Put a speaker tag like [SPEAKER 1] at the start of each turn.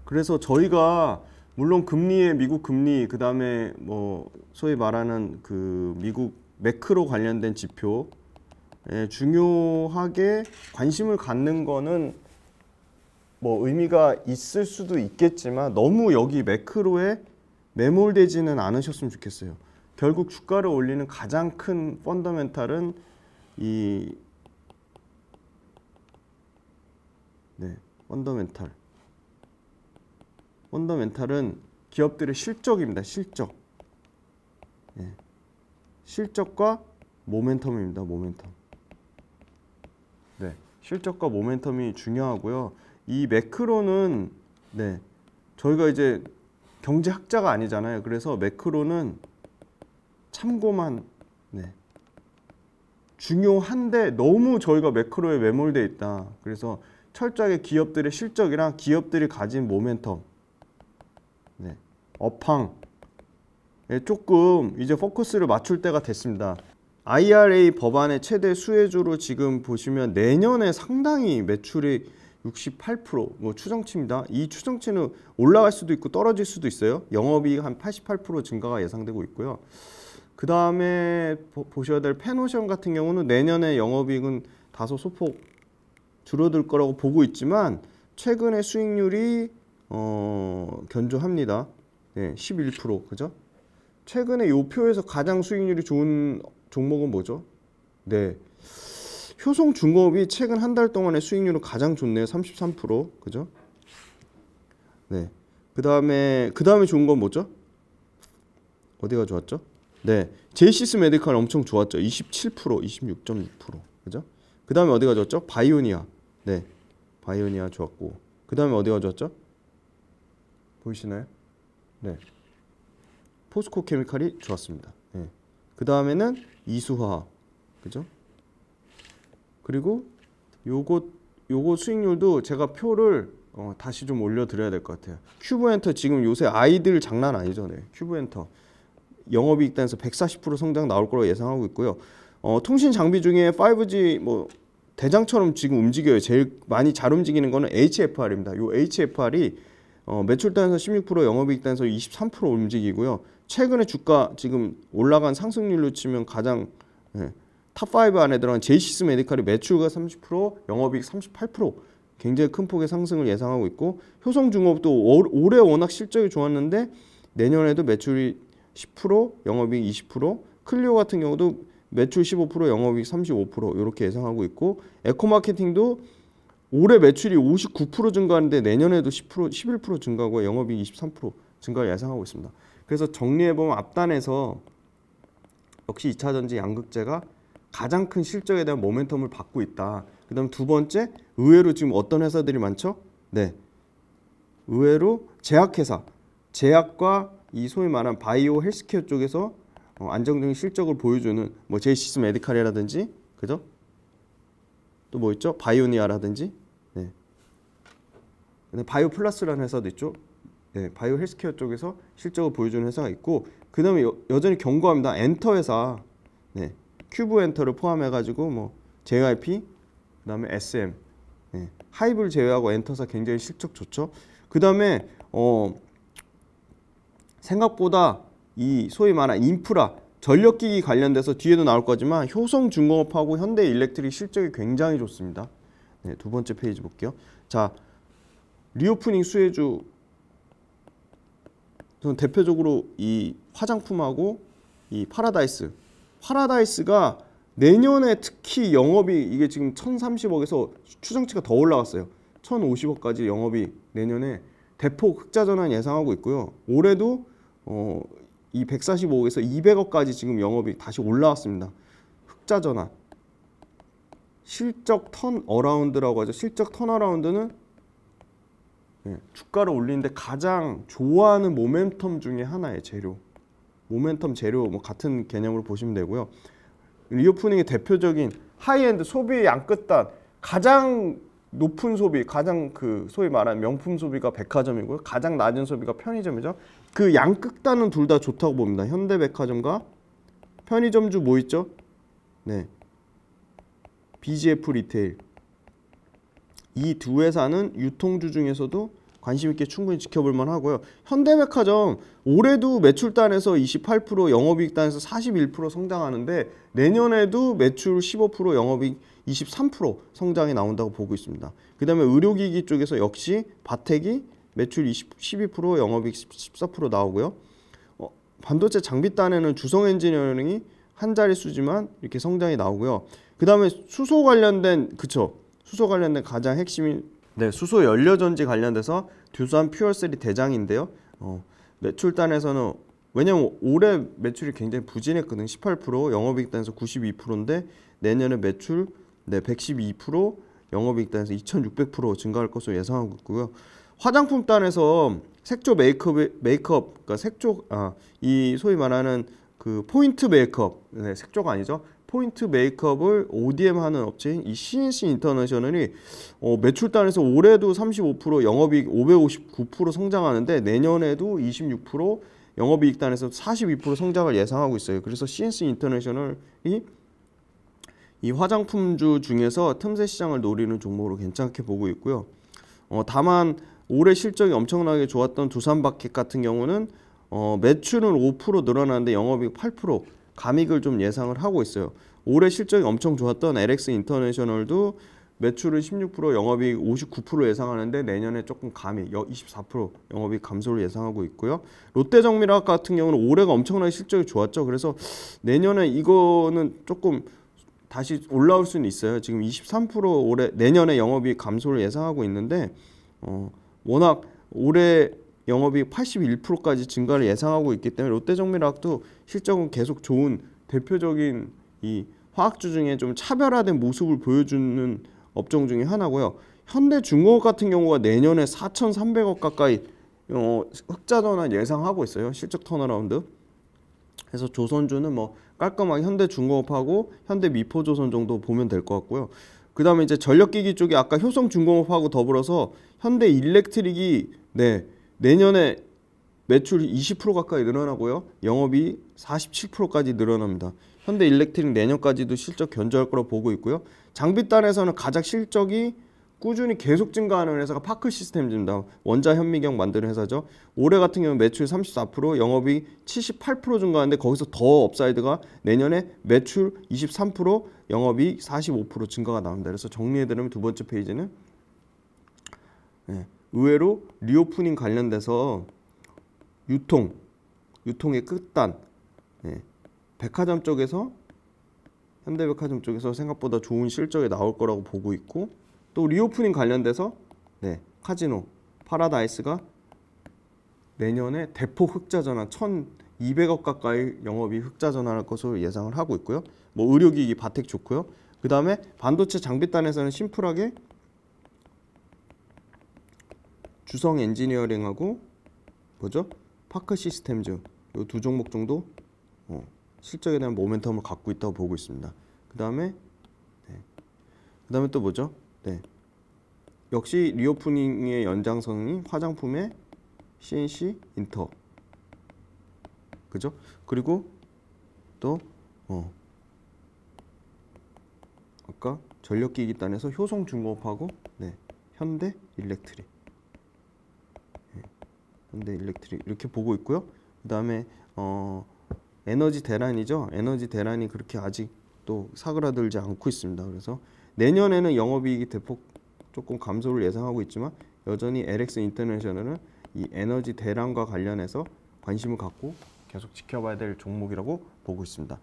[SPEAKER 1] 그래서 저희가 물론 금리의 미국 금리 그다음에 뭐 소위 말하는 그 미국 매크로 관련된 지표에 중요하게 관심을 갖는 거는 뭐 의미가 있을 수도 있겠지만 너무 여기 매크로에 매몰되지는 않으셨으면 좋겠어요. 결국 주가를 올리는 가장 큰 펀더멘탈은 이 펀더멘탈은 기업들의 실적입니다. 실적. 실적과 모멘텀입니다. 모멘텀. 실적과 모멘텀이 중요하고요. 이 매크로는 저희가 이제 경제학자가 아니잖아요. 그래서 매크로는 참고만 중요한데 너무 저희가 매크로에 매몰돼 있다. 그래서 철저하게 기업들의 실적이랑 기업들이 가진 모멘텀, 업황에 조금 이제 포커스를 맞출 때가 됐습니다. IRA 법안의 최대 수혜주로 지금 보시면 내년에 상당히 매출이 68%뭐 추정치입니다. 이 추정치는 올라갈 수도 있고 떨어질 수도 있어요. 영업이익 한 88% 증가가 예상되고 있고요. 그 다음에 보셔야 될 페노션 같은 경우는 내년에 영업이익은 다소 소폭 줄어들 거라고 보고 있지만 최근에 수익률이 견조합니다. 11% 그죠? 최근에 요 표에서 가장 수익률이 좋은 종목은 뭐죠? 효성중공업이 최근 한 달 동안의 수익률은 가장 좋네요. 33% 그죠? 그 다음에 좋은 건 뭐죠? 어디가 좋았죠? 제이시스 메디칼 엄청 좋았죠. 27%, 26.6% 그죠? 그 다음에 어디가 좋았죠? 바이오니아. 바이오니아 좋았고 그 다음에 어디가 좋았죠? 보이시나요? 포스코 케미칼이 좋았습니다. 그 다음에는 이수화학 그죠? 그리고 요거 수익률도 제가 표를 다시 좀 올려드려야 될 것 같아요. 큐브엔터 지금 요새 아이들 장난 아니죠. 큐브엔터 영업이익 단에서 140% 성장 나올 거라고 예상하고 있고요. 통신 장비 중에 5G 뭐 대장처럼 지금 움직여요. 제일 많이 잘 움직이는 거는 HFR입니다. 요 HFR이 매출 단에서 16%, 영업이익 단에서 23% 움직이고요. 최근에 주가 지금 올라간 상승률로 치면 가장 탑5 안에 들어간 제이시스 메디칼이 매출가 30%, 영업이익 38% 굉장히 큰 폭의 상승을 예상하고 있고 효성중공업도 올해 워낙 실적이 좋았는데 내년에도 매출이 10%, 영업이익 20%, 클리오 같은 경우도 매출 15%, 영업이익 35% 이렇게 예상하고 있고 에코마케팅도 올해 매출이 59% 증가하는데 내년에도 10%, 11% 증가하고 영업이익 23% 증가를 예상하고 있습니다. 그래서 정리해보면 앞단에서 역시 2차전지 양극재가 가장 큰 실적에 대한 모멘텀을 받고 있다. 그 다음 두 번째, 의외로 지금 어떤 회사들이 많죠? 의외로 제약회사, 제약과 이 소위 말한 바이오 헬스케어 쪽에서 안정적인 실적을 보여주는 뭐 제이시스 메디칼이라든지 그죠? 또 뭐 있죠? 바이오니아라든지 바이오 플러스라는 회사도 있죠. 바이오 헬스케어 쪽에서 실적을 보여주는 회사가 있고 그 다음에 여전히 견고합니다. 엔터 회사 큐브 엔터를 포함해가지고 뭐 JYP 그 다음에 SM 하이브를 제외하고 엔터사 굉장히 실적 좋죠. 그 다음에 생각보다 이 소위 말한 인프라 전력기기 관련돼서 뒤에도 나올 거지만 효성중공업하고 현대일렉트릭 실적이 굉장히 좋습니다. 두 번째 페이지 볼게요. 자, 리오프닝 수혜주 저는 대표적으로 이 화장품하고 이 파라다이스가 내년에 특히 영업이 이게 지금 1,030억에서 추정치가 더 올라갔어요. 1,050억까지 영업이 내년에 대폭 흑자 전환 예상하고 있고요. 올해도 이 145억에서 200억까지 지금 영업이 다시 올라왔습니다. 흑자 전환. 실적 턴어라운드라고 하죠. 실적 턴어라운드는 주가를 올리는데 가장 좋아하는 모멘텀 중에 하나의 재료. 모멘텀 재료 뭐 같은 개념으로 보시면 되고요. 리오프닝의 대표적인 하이엔드 소비의 양끝단 가장 높은 소비, 가장 그 소위 말하는 명품 소비가 백화점이고요. 가장 낮은 소비가 편의점이죠. 그 양극단은 둘 다 좋다고 봅니다. 현대백화점과 편의점주 뭐 있죠? BGF 리테일. 이 두 회사는 유통주 중에서도 관심 있게 충분히 지켜볼 만하고요. 현대백화점 올해도 매출단에서 28%, 영업이익단에서 41% 성장하는데 내년에도 매출 15%, 영업이익 23% 성장이 나온다고 보고 있습니다. 그 다음에 의료기기 쪽에서 역시 바텍이 매출 12%, 영업이익 14% 나오고요. 반도체 장비단에는 주성엔지니어링이 한 자릿수지만 이렇게 성장이 나오고요. 그 다음에 수소 관련된 수소 관련된 가장 핵심인 수소 연료전지 관련돼서 두산 퓨얼3 대장인데요. 매출단에서는 왜냐면 올해 매출이 굉장히 부진했거든요. 18%, 영업이익단에서 92%인데 내년에 매출 112%, 영업이익단에서 2600% 증가할 것으로 예상하고 있고요. 화장품단에서 색조 메이크업 그러니까 이 소위 말하는 그 포인트 메이크업, 색조가 아니죠. 포인트 메이크업을 ODM 하는 업체인 이 CNC 인터내셔널이 매출단에서 올해도 35%, 영업이익 559% 성장하는데 내년에도 26%, 영업이익단에서 42% 성장을 예상하고 있어요. 그래서 CNC 인터내셔널이 이 화장품주 중에서 틈새 시장을 노리는 종목으로 괜찮게 보고 있고요. 다만 올해 실적이 엄청나게 좋았던 두산바켓 같은 경우는 매출은 5% 늘어나는데 영업이익 8% 감익을 좀 예상을 하고 있어요. 올해 실적이 엄청 좋았던 LX 인터내셔널도 매출은 16%, 영업이익 59% 예상하는데 내년에 조금 감익 24% 영업이익 감소를 예상하고 있고요. 롯데정밀화학 같은 경우는 올해가 엄청나게 실적이 좋았죠. 그래서 내년에 이거는 조금 다시 올라올 수는 있어요. 지금 23% 올해 내년에 영업이익 감소를 예상하고 있는데 워낙 올해 영업이익 81%까지 증가를 예상하고 있기 때문에 롯데정밀화학도 실적은 계속 좋은 대표적인 이 화학주 중에 좀 차별화된 모습을 보여주는 업종 중에 하나고요. 현대중공업 같은 경우가 내년에 4,300억 가까이 흑자 전환 예상하고 있어요. 실적 턴어라운드. 그래서 조선주는 뭐 깔끔하게 현대중공업하고 현대미포조선 정도 보면 될 것 같고요. 그 다음에 이제 전력기기 쪽에 아까 효성중공업하고 더불어서 현대일렉트릭이 내년에 매출이 20% 가까이 늘어나고요. 영업이 47%까지 늘어납니다. 현대일렉트릭 내년까지도 실적 견조할 거로 보고 있고요. 장비단에서는 가장 실적이 꾸준히 계속 증가하는 회사가 파크시스템즈입니다. 원자 현미경 만드는 회사죠. 올해 같은 경우는 매출 34%, 영업이 78% 증가하는데 거기서 더 업사이드가 내년에 매출 23%, 영업이 45% 증가가 나옵니다. 그래서 정리해드리면 두 번째 페이지는 의외로 리오프닝 관련돼서 유통의 끝단, 백화점 쪽에서 현대백화점 쪽에서 생각보다 좋은 실적이 나올 거라고 보고 있고 또 리오프닝 관련돼서 카지노 파라다이스가 내년에 대폭 흑자 전환 1,200억 가까이 영업이 흑자 전환할 것으로 예상을 하고 있고요. 뭐 의료기기 바텍 좋고요. 그 다음에 반도체 장비단에서는 심플하게 주성 엔지니어링하고 파크 시스템즈 이 두 종목 정도 실적에 대한 모멘텀을 갖고 있다고 보고 있습니다. 그 다음에 또 뭐죠? 역시 리오프닝의 연장선이 화장품의 CNC 인터 그죠? 그리고 또 아까 전력기기단에서 효성중공업하고 현대일렉트릭 이렇게 보고 있고요. 그 다음에 에너지 대란이죠. 에너지 대란이 그렇게 아직 또 사그라들지 않고 있습니다. 그래서 내년에는 영업이익이 대폭 조금 감소를 예상하고 있지만 여전히 LX 인터내셔널은 이 에너지 대란과 관련해서 관심을 갖고 계속 지켜봐야 될 종목이라고 보고 있습니다.